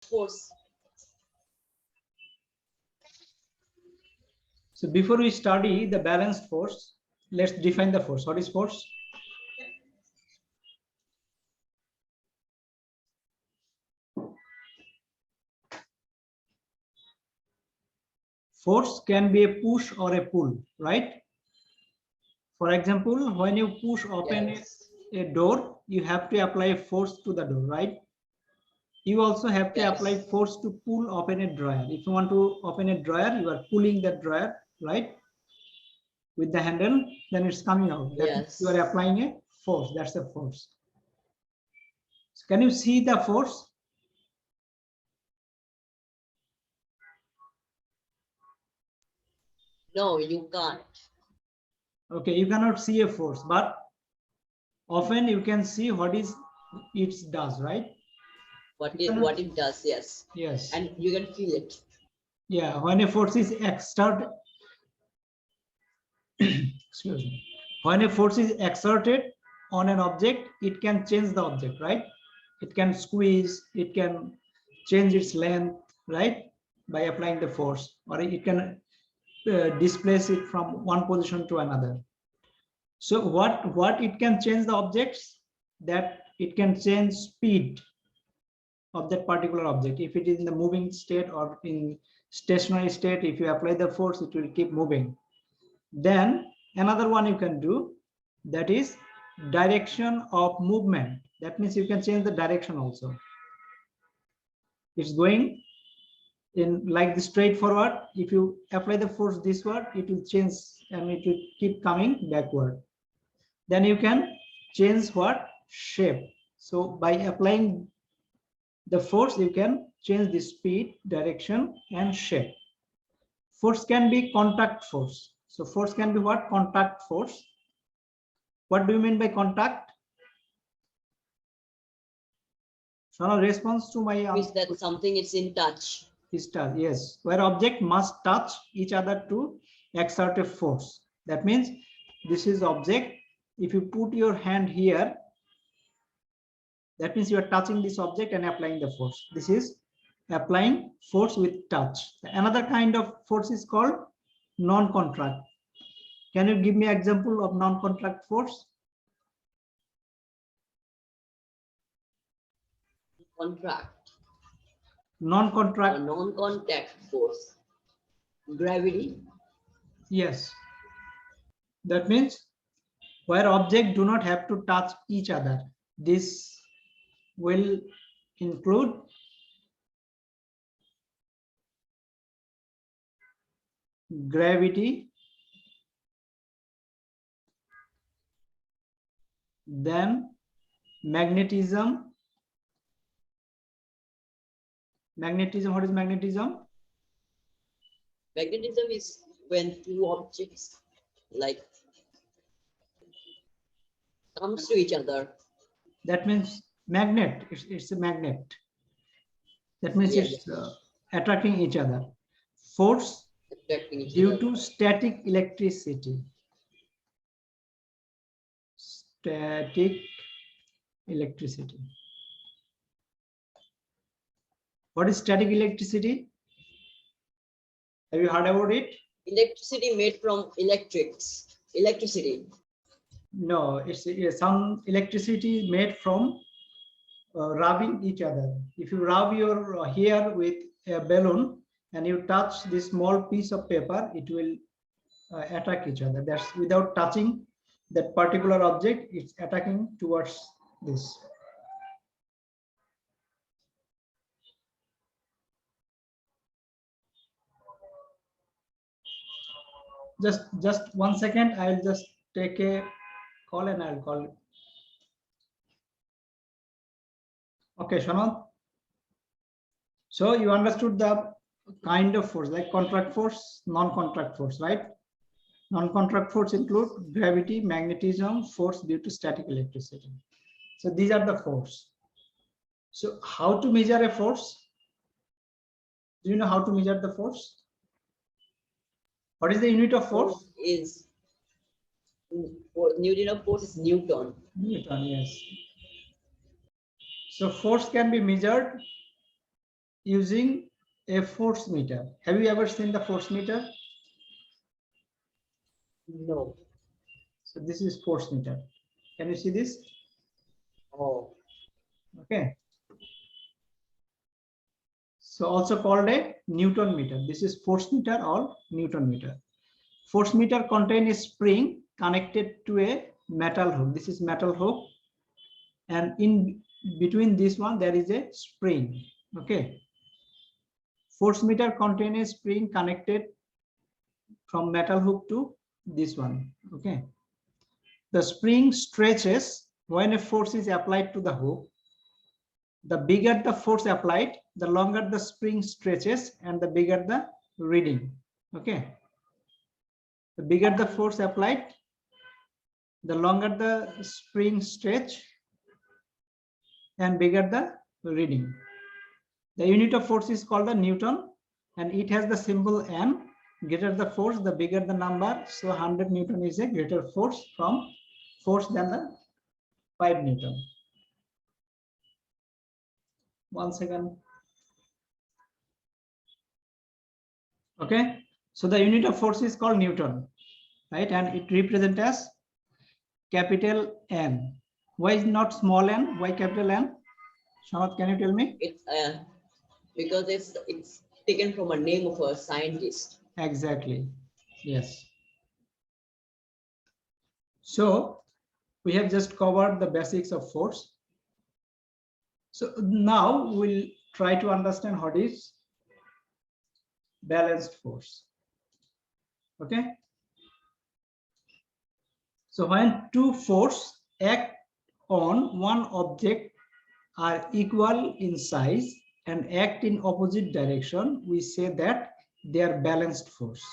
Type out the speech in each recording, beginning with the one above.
Force. So before we study the balanced force, let's define the force. What is force? Force can be a push or a pull, right? For example, when you push open Yes. a door, you have to apply force to the door, right? You also have to apply Yes. force to pull open a dryer. If you want to open a dryer, you are pulling the dryer, right? With the handle, then it's coming out. That means you are Yes. applying a force. That's the force. So can you see the force? No, you can't. Okay, you cannot see a force, but often you can see what is it does, right? What it does, yes. Yes. And you can feel it. Yeah, when a force is exerted, excuse me, when a force is exerted on an object, it can change the object, right? It can squeeze, it can change its length, right? By applying the force, or it can displace it from one position to another. So what it can change the objects, that it can change speed of that particular object. If it is in the moving state or in stationary state, if you apply the force, it will keep moving. Then another one you can do, that is direction of movement. That means you can change the direction also. It's going in like the straightforward. If you apply the force this way, it will change and it will keep coming backward. Then you can change what? Shape. So by applying the force, you can change the speed, direction, and shape. Force can be contact force. So force can be what? Contact force. What do you mean by contact? So now response to my Means that something is in touch. is touch. Yes, where object must touch each other to exert a force. That means this is object. If you put your hand here, that means you are touching this object and applying the force. This is applying force with touch. Another kind of force is called non-contact. Can you give me an example of non-contact force? Contract. Non-contact. Non-contact force. Gravity. Yes. That means where objects do not have to touch each other. This will include gravity, then magnetism. Magnetism, what is magnetism? Magnetism is when two objects like comes to each other. That means magnet, it's a magnet. That means Yes. it's attracting each other. Force Attracting each due other. to static electricity. Static electricity. What is static electricity? Have you heard about it? Electricity made from electricity. No, it's some electricity made from rubbing each other. If you rub your hair with a balloon and you touch this small piece of paper, it will attack each other. That's without touching that particular object, it's attacking towards this. Just 1 second, I'll just take a call and I'll call it. Okay, Shanad. So you understood the kind of force, like contract force, non-contract force, right? Non-contract force include gravity, magnetism, force due to static electricity. So these are the force. So how to measure a force? Do you know how to measure the force? What is the unit of force? Unit of force is Newton. Newton, yes. So force can be measured using a force meter. Have you ever seen the force meter? No. So this is force meter. Can you see this? Oh. Okay. So also called a Newton meter. This is force meter or Newton meter. Force meter contains a spring connected to a metal hook. This is metal hook, and in between this one there is a spring. Okay. Force meter contains a spring connected from metal hook to this one. Okay. The spring stretches when a force is applied to the hook. The bigger the force applied, the longer the spring stretches and the bigger the reading. Okay. The bigger the force applied, the longer the spring stretch and bigger the reading. The unit of force is called the Newton, and it has the symbol N. Greater the force, the bigger the number. So 100 Newton is a greater force than the 5 Newton. 1 second. Okay, so the unit of force is called Newton, right? And it represents as capital N. Why is not small n? Why capital N? Shamath, can you tell me? It's because it's taken from a name of a scientist. Exactly. Yes. So we have just covered the basics of force. So now we'll try to understand what is balanced force. Okay. So when two forces act on one object are equal in size and act in opposite direction, we say that they are balanced force.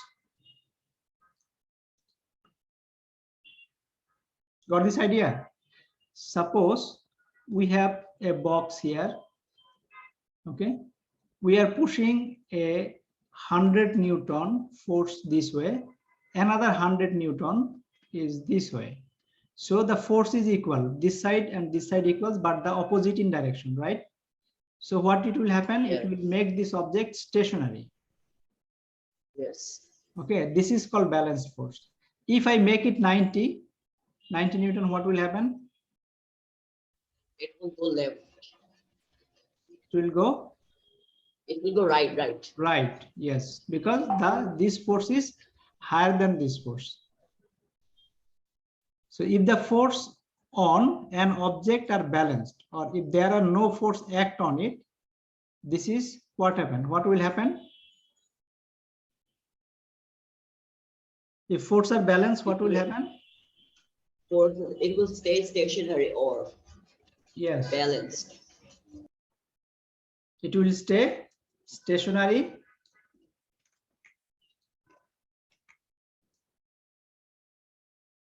Got this idea? Suppose we have a box here. Okay, we are pushing a 100 Newton force this way, another 100 Newton is this way. So the force is equal, this side and this side equals, but the opposite in direction, right? So what it will happen? Yeah. It will make this object stationary. Yes. Okay, this is called balanced force. If I make it 90 Newton, what will happen? It will go left. It will go It will go right. right. Yes, because this force is higher than this force. So if the force on an object are balanced, or if there are no force act on it, this is what happened. What will happen? If force are balanced, what will happen? It will stay stationary or Yes, balanced. it will stay stationary.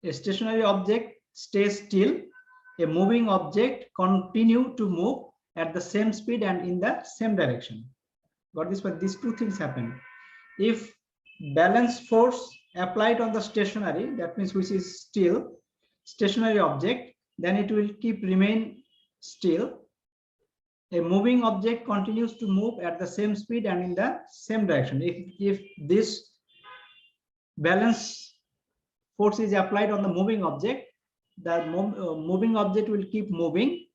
A stationary object stays still. A moving object continue to move at the same speed and in the same direction. Got this? But these two things happen. If balance force applied on the stationary, that means which is still stationary object, then it will keep remain still. A moving object continues to move at the same speed and in the same direction. If this balance force is applied on the moving object, the moving object will keep moving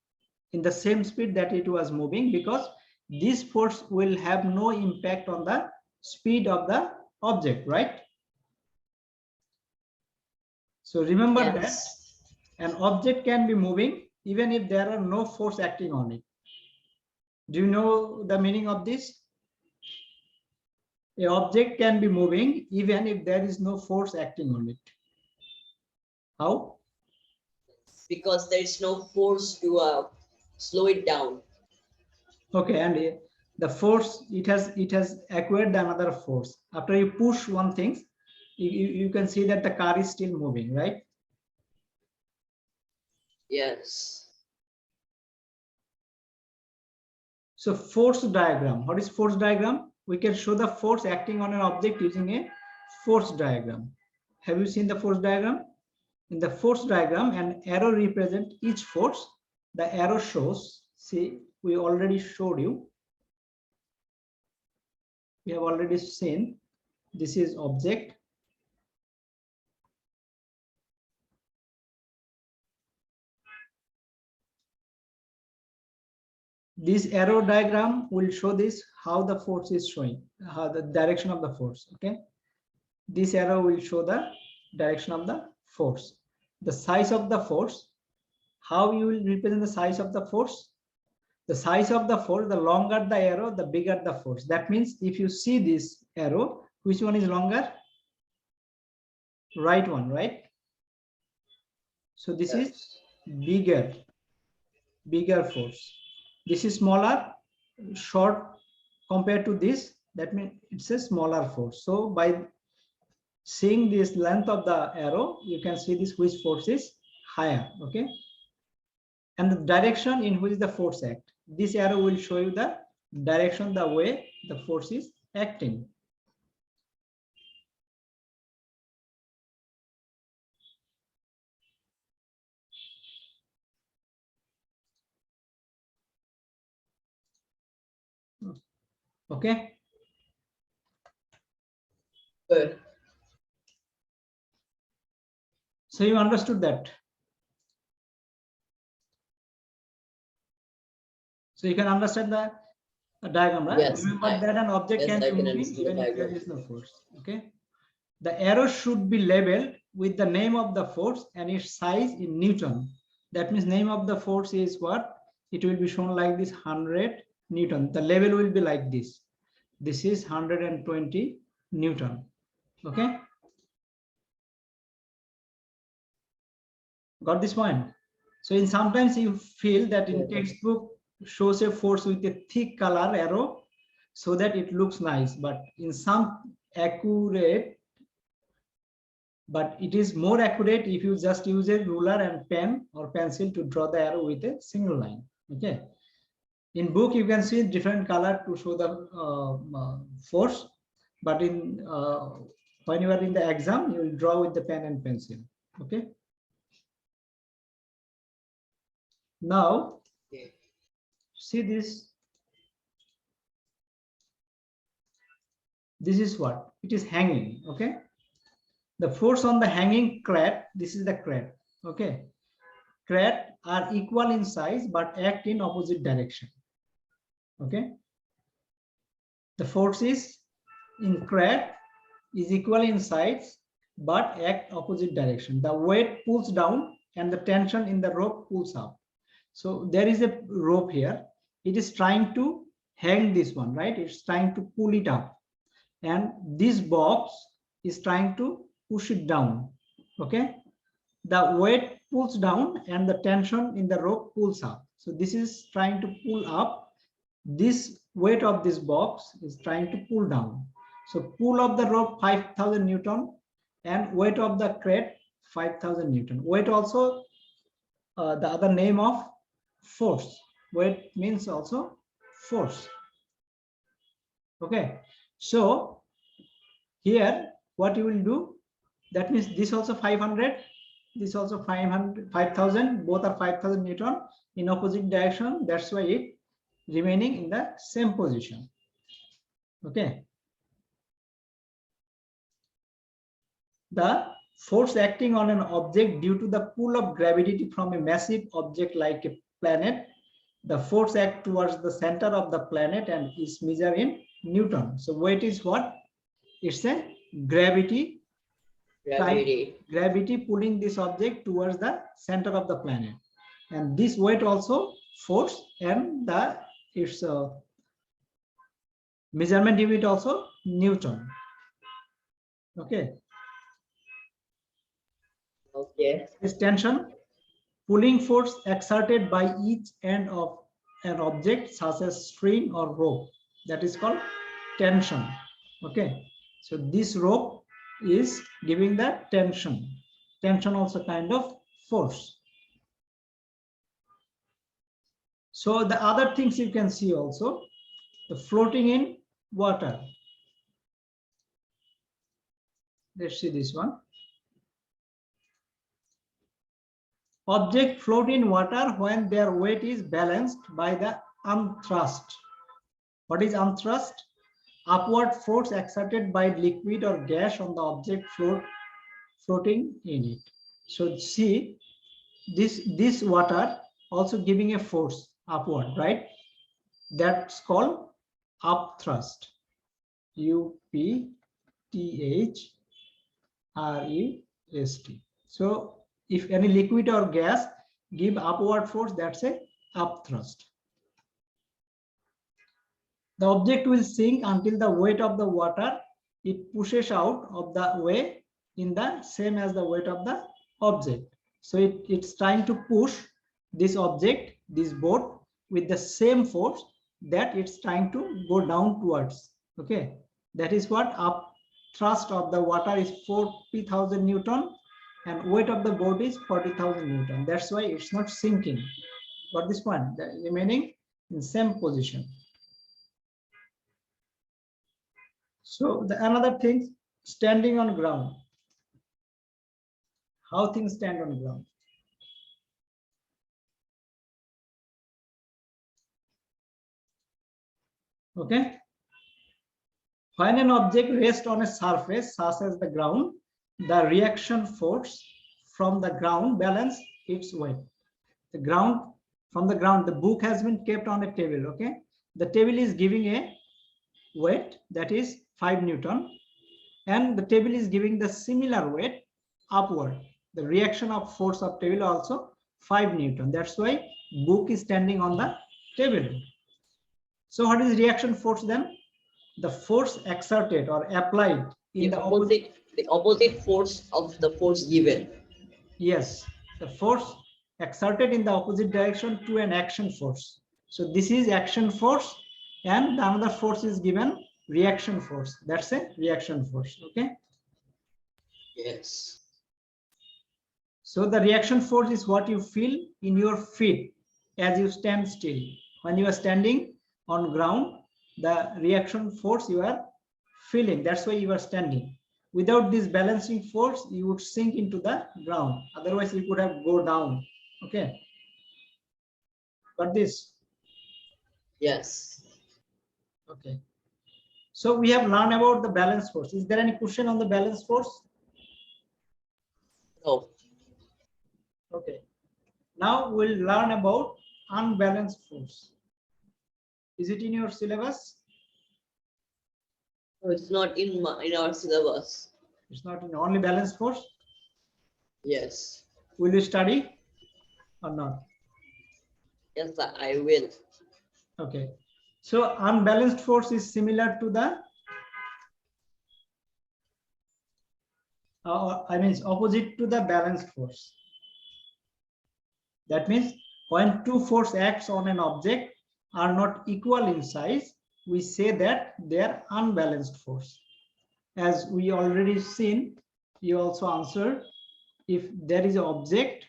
in the same speed that it was moving, because this force will have no impact on the speed of the object, right? So remember Yes. that an object can be moving even if there are no force acting on it. Do you know the meaning of this? An object can be moving even if there is no force acting on it. How? Because there is no force to slow it down. Okay, and the force, it has acquired another force. After you push one thing, you can see that the car is still moving, right? Yes. So force diagram. What is force diagram? We can show the force acting on an object using a force diagram. Have you seen the force diagram? In the force diagram, an arrow represents each force. The arrow shows, see, we already showed you. we have already seen. This is object. This arrow diagram will show this how the force is showing, how the direction of the force. Okay, this arrow will show the direction of the force, the size of the force. How you will represent the size of the force? The size of the force, the longer the arrow, the bigger the force. That means if you see this arrow, which one is longer? Right one, right? So this is bigger force. This is smaller, short compared to this. That means it's a smaller force. So by seeing this length of the arrow, you can see this which force is higher. Okay, and the direction in which the force act. This arrow will show you the direction, the way the force is acting. Okay. Good. So you understood that. So you can understand the diagram, right? Yes, Remember that an object can I be can moving understand the even if there diagram. is no force. Okay. The arrow should be labeled with the name of the force and its size in Newton. That means name of the force is what? It will be shown like this 100 Newton. The label will be like this. This is 120 Newton. Okay. Got this point? So in sometimes you feel that in textbook shows a force with a thick color arrow so that it looks nice, but in some accurate, but it is more accurate if you just use a ruler and pen or pencil to draw the arrow with a single line. Okay. In book you can see different color to show the force, but in when you are in the exam you will draw with the pen and pencil. Okay. Now see this. This is what it is hanging. Okay. The force on the hanging crate. This is the crate. Okay. Crate are equal in size but act in opposite direction. Okay. The force is in crate is equal in size but act opposite direction. The weight pulls down and the tension in the rope pulls up. So there is a rope here. It is trying to hang this one, right? It's trying to pull it up, and this box is trying to push it down. Okay. The weight pulls down and the tension in the rope pulls up. So this is trying to pull up. This weight of this box is trying to pull down. So pull of the rope 5,000 Newton and weight of the crate 5,000 Newton. Weight also the other name of force. Weight means also force. Okay. So here what you will do, that means this also 500, this also 500, 5,000, both are 5,000 Newton in opposite direction. That's why it remaining in the same position. Okay. The force acting on an object due to the pull of gravity from a massive object like a planet. The force acts towards the center of the planet and is measured in Newton. So weight is what? It's a gravity. Gravity pulling this object towards the center of the planet, and this weight also force, and the its measurement unit also Newton. Okay. Okay. This tension pulling force exerted by each end of an object such as string or rope, that is called tension. Okay. So this rope is giving the tension. Tension also kind of force. So the other things you can see also, the floating in water. Let's see this one. Object float in water when their weight is balanced by the arm thrust. What is arm thrust? upward force exerted by liquid or gas on the object floating in it. So see, this water also giving a force upward, right? That's called upthrust. UPTHRUST. So if any liquid or gas give upward force, that's a upthrust. The object will sink until the weight of the water it pushes out of the way in the same as the weight of the object. So it's trying to push this object, this boat, with the same force that it's trying to go down towards. Okay, that is what upthrust of the water is 40,000 Newton and weight of the boat is 40,000 Newton. That's why it's not sinking. Got this one? The remaining in same position. So another thing, standing on ground. How things stand on ground. Okay. When an object rests on a surface such as the ground, the reaction force from the ground balance its weight. The ground, from the ground, the book has been kept on a table. Okay. The table is giving a weight that is 5 Newton, and the table is giving the similar weight upward. The reaction of force of table also 5 Newton. That's why book is standing on the table. So what is reaction force then? The force exerted or applied in the opposite force of the force given. Yes, the force exerted in the opposite direction to an action force. So this is action force, and the another force is given reaction force. That's a reaction force. Okay. Yes. So the reaction force is what you feel in your feet as you stand still. When you are standing on ground, the reaction force you are feeling. That's why you are standing. Without this balancing force, you would sink into the ground. Otherwise, you could have go down. Okay. Got this? Yes. Okay. So we have learned about the balance force. Is there any question on the balance force? No. Okay. Now we'll learn about unbalanced force. Is it in your syllabus? No, it's not in our syllabus. It's not in only balanced force. Yes. Will you study or not? Yes, I will. Okay. So unbalanced force is similar to the opposite to the balanced force. That means when two force acts on an object are not equal in size, we say that they are unbalanced force. As we already seen, you also answered, if there is an object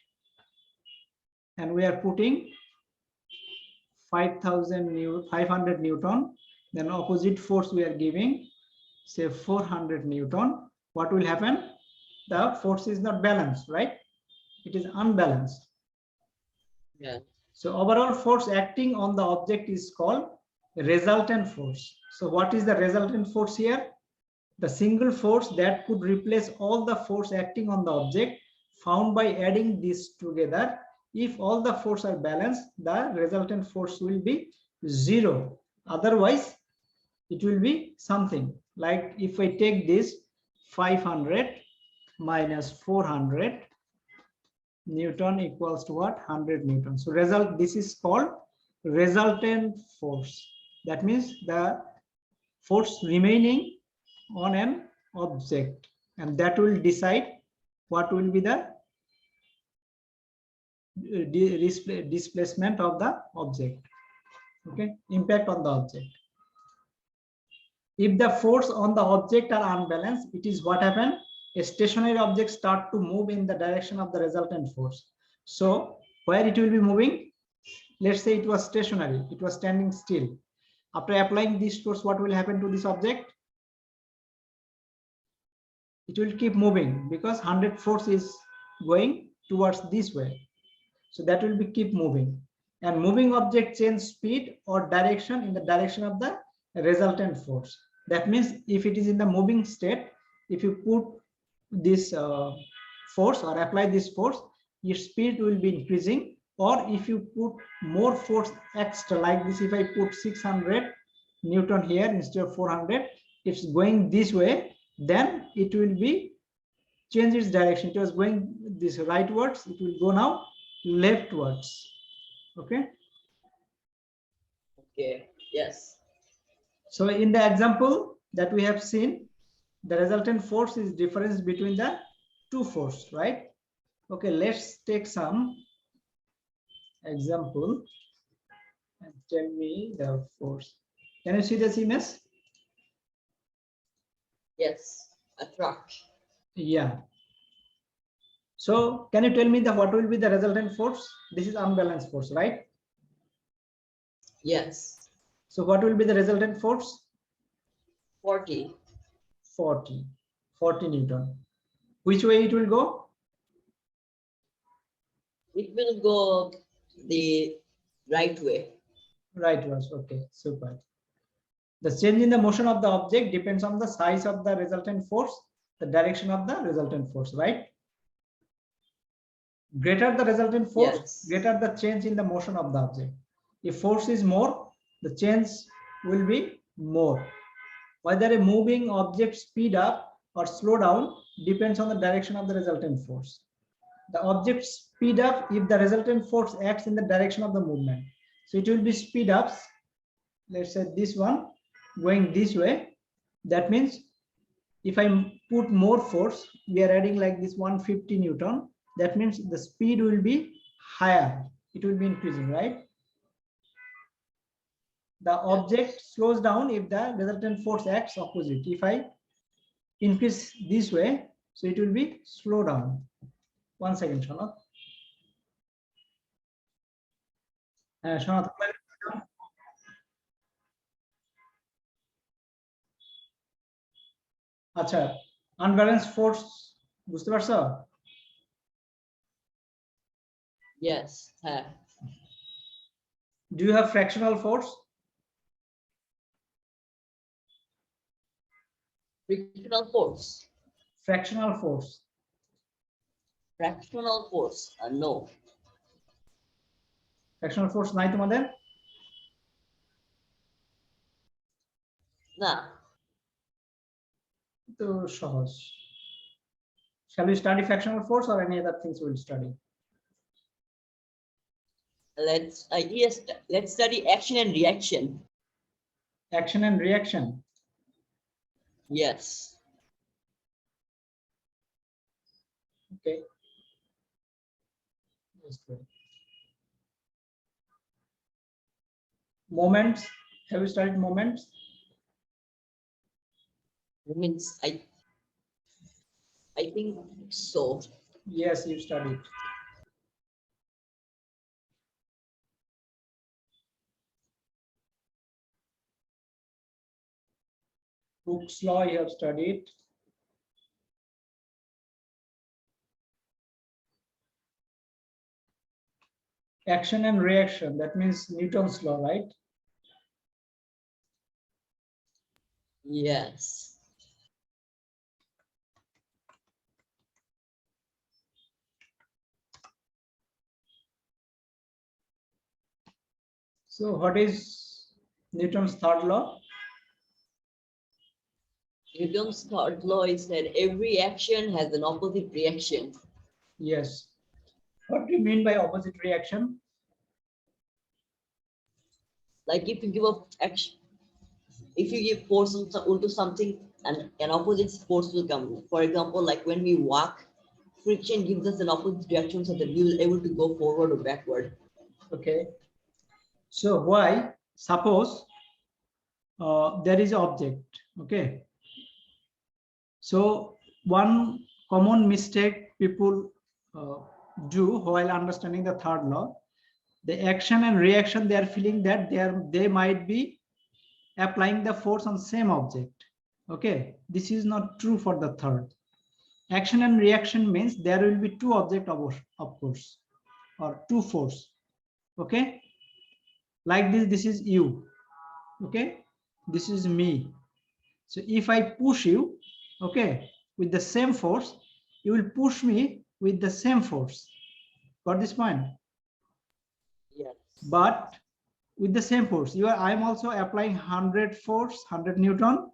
and we are putting 500 Newton, then opposite force we are giving, say 400 Newton, what will happen? The force is not balanced, right? It is unbalanced. Yeah. So overall force acting on the object is called resultant force. So what is the resultant force here? The single force that could replace all the force acting on the object found by adding these together. If all the forces are balanced, the resultant force will be 0. Otherwise, it will be something like if I take this 500 minus 400 Newton equals to what? 100 Newton. So this is called resultant force. That means the force remaining on an object, and that will decide what will be the displacement of the object. Okay, impact on the object. If the force on the object are unbalanced, it is what happens? A stationary object start to move in the direction of the resultant force. So where it will be moving? Let's say it was stationary, it was standing still. After applying this force, what will happen to this object? It will keep moving because 100 force is going towards this way. So that will be keep moving, and moving object change speed or direction in the direction of the resultant force. That means if it is in the moving state, if you put this force or apply this force, your speed will be increasing. Or if you put more force extra, like this, if I put 600 Newton here instead of 400, it's going this way, then it will be change its direction. It was going this rightwards, it will go now leftwards. Okay. Okay. Yes. So in the example that we have seen, the resultant force is difference between the two forces, right? Okay, let's take some example and tell me the force. Can you see this image? Yes. A truck. Yeah. So can you tell me the what will be the resultant force? This is unbalanced force, right? Yes. So what will be the resultant force? 40. 40 Newton. Which way it will go? It will go the right way. Rightwards. Okay, super. The change in the motion of the object depends on the size of the resultant force, the direction of the resultant force, right? Greater the resultant force, Yes. greater the change in the motion of the object. If force is more, the change will be more. Whether a moving object speed up or slow down depends on the direction of the resultant force. The object speed up if the resultant force acts in the direction of the movement. So it will be speed ups. Let's say this one going this way. That means if I put more force, we are adding like this 150 Newton. That means the speed will be higher. It will be increasing, right? The object slows down if the resultant force acts opposite. If I increase this way, so it will be slow down. 1 second, Shanath. Shanath, আচ্ছা unbalanced force বুঝতে পারছো? Yes. Do you have fractional force? Frictional force. Fractional force. Fractional force. No. Fractional force নাই তোমাদের? না। তো সহজ. Shall we study fractional force or any other things we'll study? Yes, let's study action and reaction. Action and reaction. Yes. Okay. That's good. Moments. Have you studied moments? Means I think so. Yes, you studied. Hooke's law you have studied. Action and reaction, that means Newton's law, right? Yes. So what is Newton's third law? Newton's third law is that every action has an opposite reaction. Yes. What do you mean by opposite reaction? Like if you give a action, if you give force onto something and an opposite force will come. For example, like when we walk, friction gives us an opposite reaction so that we will able to go forward or backward. Okay. So why, suppose there is an object, okay? So one common mistake people do while understanding the third law, the action and reaction, they are feeling that they might be applying the force on same object. Okay, this is not true for the third. Action and reaction means there will be two objects of course, or two force. Okay, like this is you, okay, this is me. So if I push you, okay, with the same force, you will push me with the same force. Got this point? Yes. But with the same force, I am also applying 100 force, 100 Newton.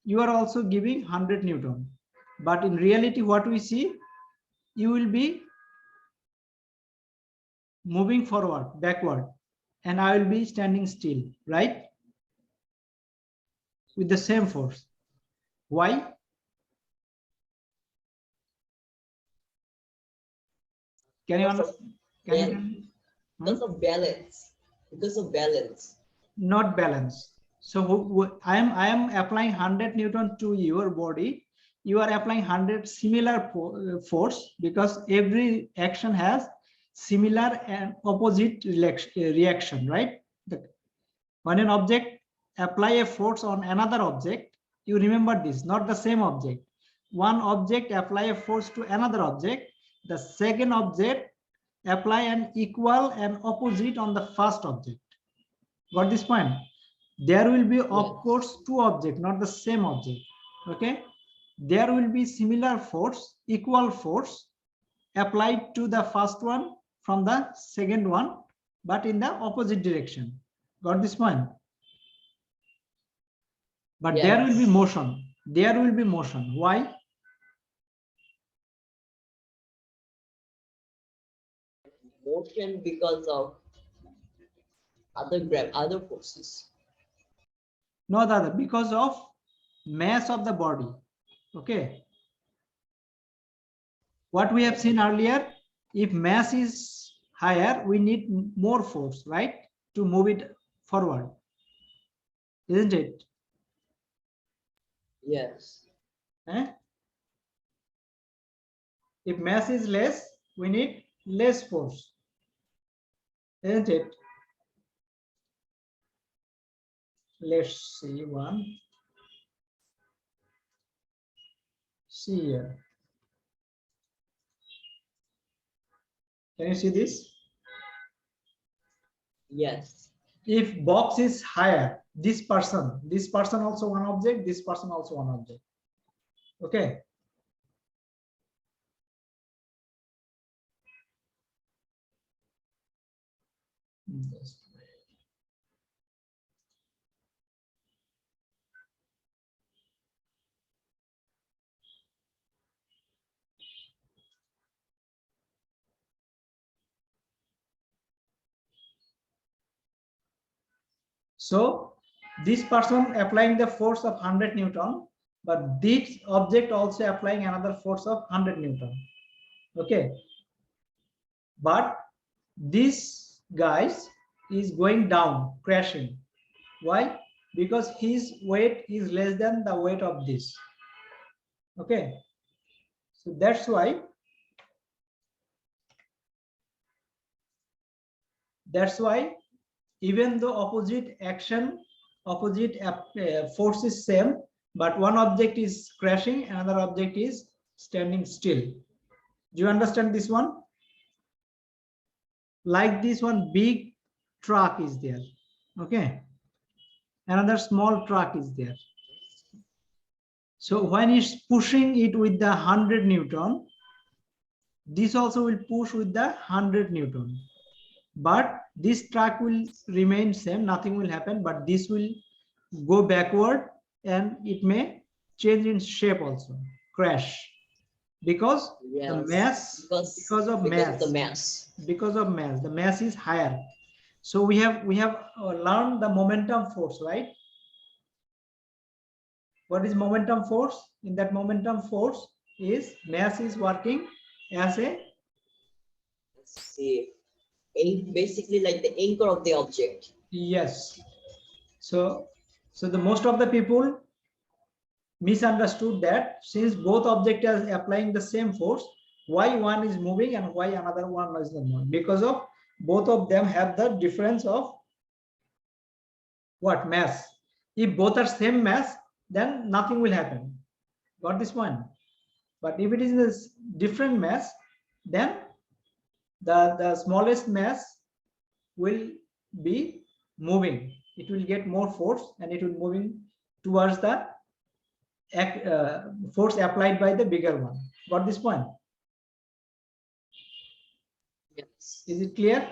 You are also giving 100 Newton. But in reality, what we see, you will be moving forward, backward, and I will be standing still, right? With the same force. Why? Can you understand? Can you tell me? Because of balance. Because of balance. Not balance. So I am applying 100 Newton to your body. You are applying 100 similar force, because every action has similar and opposite reaction, right? When an object apply a force on another object, you remember this, not the same object. One object apply a force to another object, the second object apply an equal and opposite on the first object. Got this point? There will be, of course, two objects, not the same object. Okay, there will be similar force, equal force applied to the first one from the second one, but in the opposite direction. Got this point? But there will be motion. There will be motion. Why? Motion because of other forces. No, the other, because of mass of the body. Okay. What we have seen earlier, if mass is higher, we need more force, right, to move it forward, isn't it? Yes. Eh? If mass is less, we need less force, isn't it? Let's see one. See here. Can you see this? Yes. If box is higher, this person also one object, this person also one object. Okay. So this person applying the force of 100 Newton, but this object also applying another force of 100 Newton. Okay. But this guys is going down, crashing. Why? Because his weight is less than the weight of this. Okay. So that's why even though opposite action, opposite force is same, but one object is crashing, another object is standing still. Do you understand this one? Like this one big truck is there. Okay. Another small truck is there. So when it's pushing it with the 100 Newton, this also will push with the 100 Newton. But this truck will remain same, nothing will happen, but this will go backward and it may change in shape also, crash. Because the mass, because of the mass is higher. So we have learned the momentum force, right? What is momentum force? In that momentum force is mass is working as a, basically like the anchor of the object. Yes. So the most of the people misunderstood that since both objects are applying the same force, why one is moving and why another one is not moving? Because of both of them have the difference of what? Mass. If both are same mass, then nothing will happen. Got this point? But if it is this different mass, then the smallest mass will be moving. It will get more force and it will moving towards the force applied by the bigger one. Got this point? Yes. Is it clear?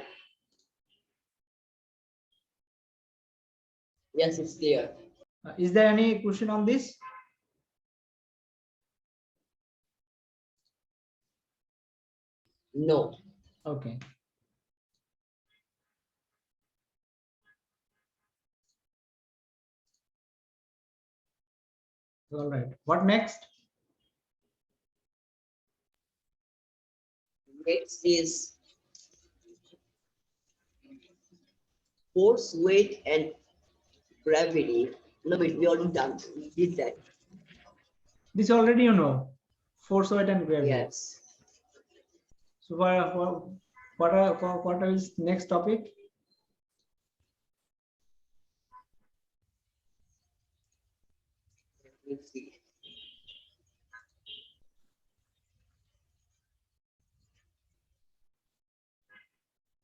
Yes, it's clear. Is there any question on this? No. Okay. All right. What next? Next is force, weight, and gravity. No, wait, we already done. We did that. This already you know. Force, weight, and gravity. Yes. So what is next topic? Let's see.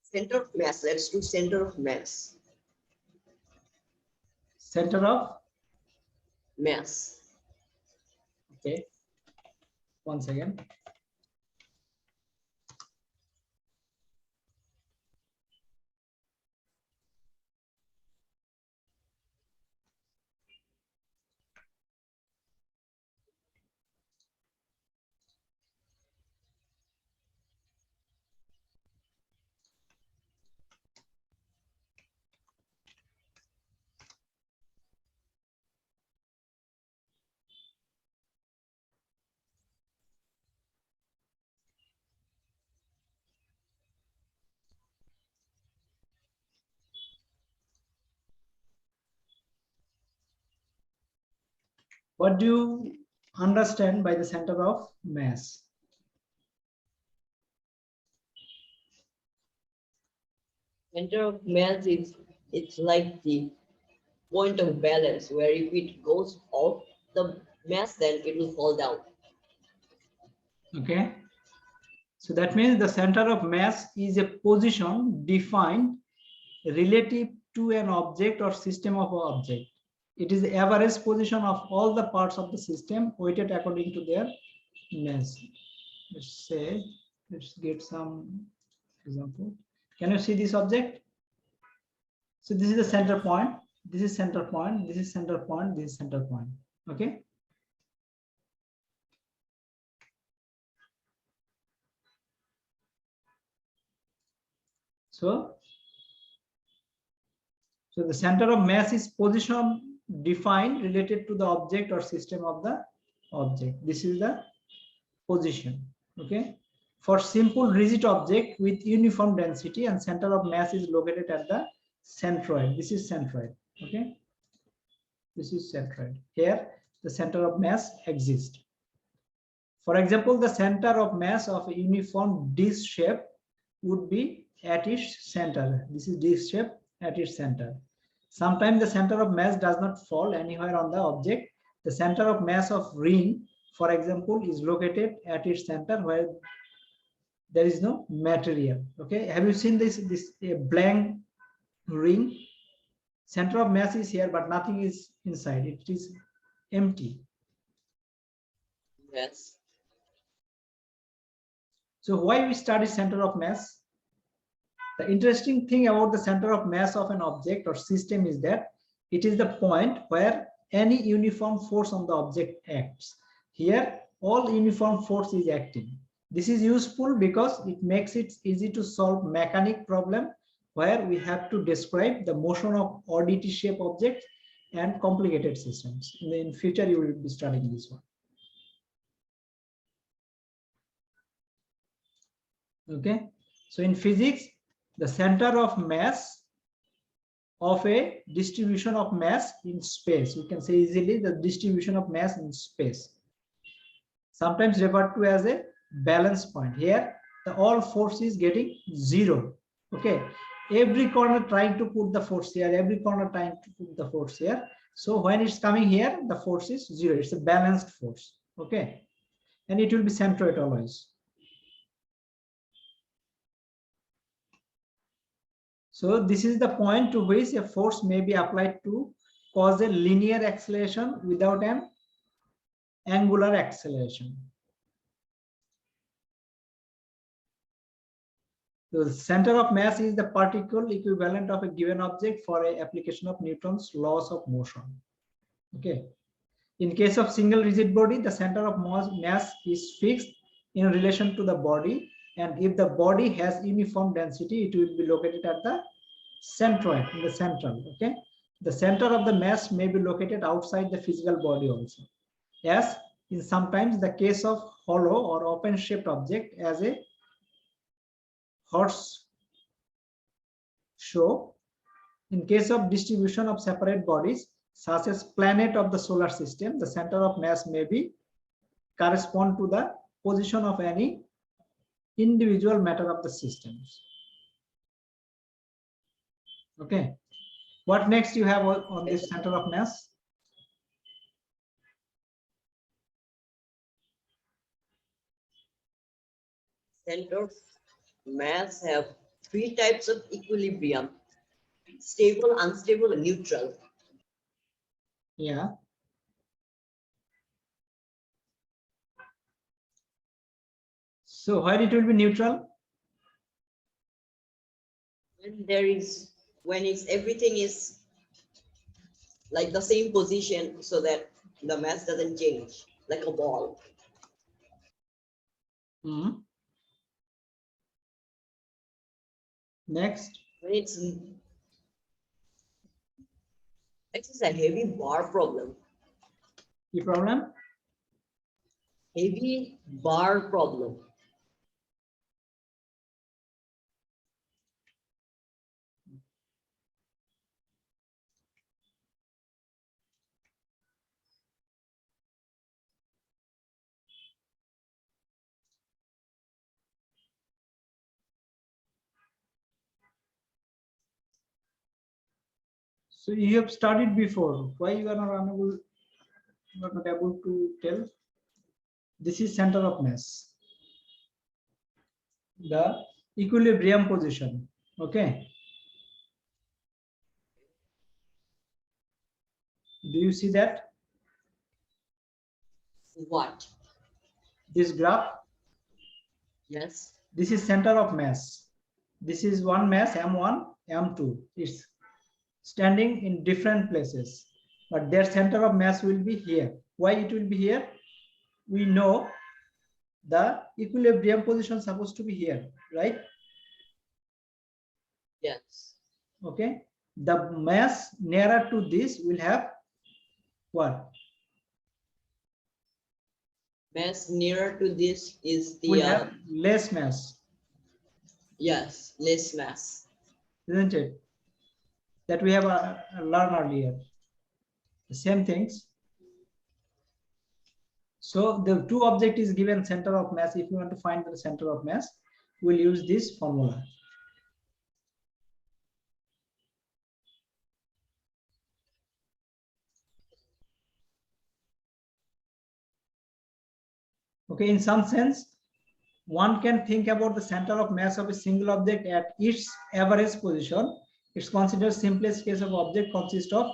Center of mass. Let's do center of mass. Center of Mass. okay. Once again. What do you understand by the center of mass? Center of mass is it's like the point of balance where if it goes off the mass, then it will fall down. Okay. So that means the center of mass is a position defined relative to an object or system of an object. It is the average position of all the parts of the system weighted according to their mass. Let's say, let's get some example. Can you see this object? So this is the center point. This is center point. This is center point. This is center point. Okay. So the center of mass is position defined related to the object or system of the object. This is the position. Okay. For simple rigid object with uniform density and center of mass is located at the centroid. This is centroid. Okay. This is centroid. Here the center of mass exists. For example, the center of mass of a uniform disc shape would be at its center. This is disc shape at its center. Sometimes the center of mass does not fall anywhere on the object. The center of mass of ring, for example, is located at its center where there is no material. Okay, have you seen this blank ring? Center of mass is here, but nothing is inside. It is empty. Yes. So why we study center of mass? The interesting thing about the center of mass of an object or system is that it is the point where any uniform force on the object acts. Here, all uniform force is acting. This is useful because it makes it easy to solve mechanic problem where we have to describe the motion of oddity shape objects and complicated systems. In future, you will be studying this one. Okay, so in physics, the center of mass of a distribution of mass in space, we can say easily the distribution of mass in space, sometimes referred to as a balance point. Here the all force is getting zero. Okay, every corner trying to put the force here, every corner trying to put the force here. So when it's coming here, the force is zero. It's a balanced force. Okay, and it will be centroid always. So this is the point to which a force may be applied to cause a linear acceleration without an angular acceleration. The center of mass is the particle equivalent of a given object for an application of Newton's laws of motion. Okay. In case of single rigid body, the center of mass is fixed in relation to the body, and if the body has uniform density, it will be located at the centroid, in the central. Okay. The center of the mass may be located outside the physical body also, as in sometimes the case of hollow or open shaped object as a horse show. In case of distribution of separate bodies such as planet of the solar system, the center of mass may be correspond to the position of any individual matter of the systems. Okay, what next you have on this center of mass? Center of mass have three types of equilibrium: stable, unstable, and neutral. Yeah. So where it will be neutral? When everything is like the same position, so that the mass doesn't change, like a ball. Next. When it's a heavy bar problem. The problem? Heavy bar problem. So you have studied before. Why you are not unable? You are not able to tell? This is center of mass. The equilibrium position. Okay. Do you see that? What? This graph? Yes. This is center of mass. This is one mass, M1, M2. It's standing in different places, but their center of mass will be here. Why it will be here? We know the equilibrium position is supposed to be here, right? Yes. Okay. The mass nearer to this will have what? Mass nearer to this is the will have less mass. Yes, less mass. Isn't it? That we have learned earlier. The same things. So the two object is given center of mass. If you want to find the center of mass, we'll use this formula. Okay, in some sense, one can think about the center of mass of a single object at its average position. It's considered simplest case of object consists of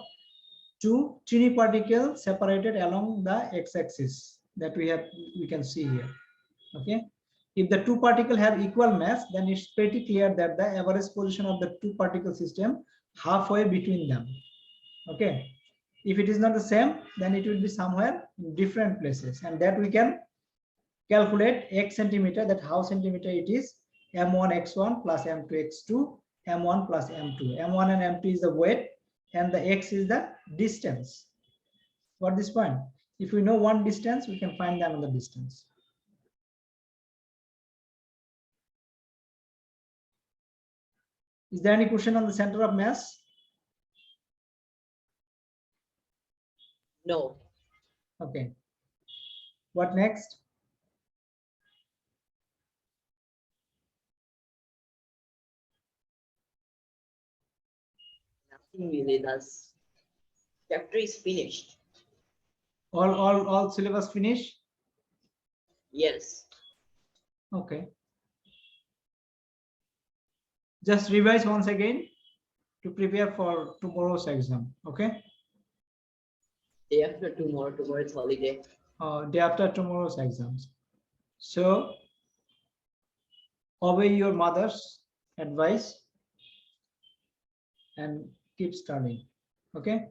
two tiny particles separated along the x-axis that we can see here. Okay, if the two particles have equal mass, then it's pretty clear that the average position of the two particle system halfway between them. Okay, if it is not the same, then it will be somewhere in different places, and that we can calculate x centimeter, that how centimeter it is. M1 x1 plus M2 x2, M1 plus M2. M1 and M2 is the weight, and the x is the distance. Got this point? If we know one distance, we can find another distance. Is there any question on the center of mass? No. Okay. What next? Nothing really does. Chapter is finished. All syllabus finished? Yes. Okay. Just revise once again to prepare for tomorrow's exam. Okay. Day after tomorrow, tomorrow is holiday. day after tomorrow's exams. So obey your mother's advice and keep studying. Okay.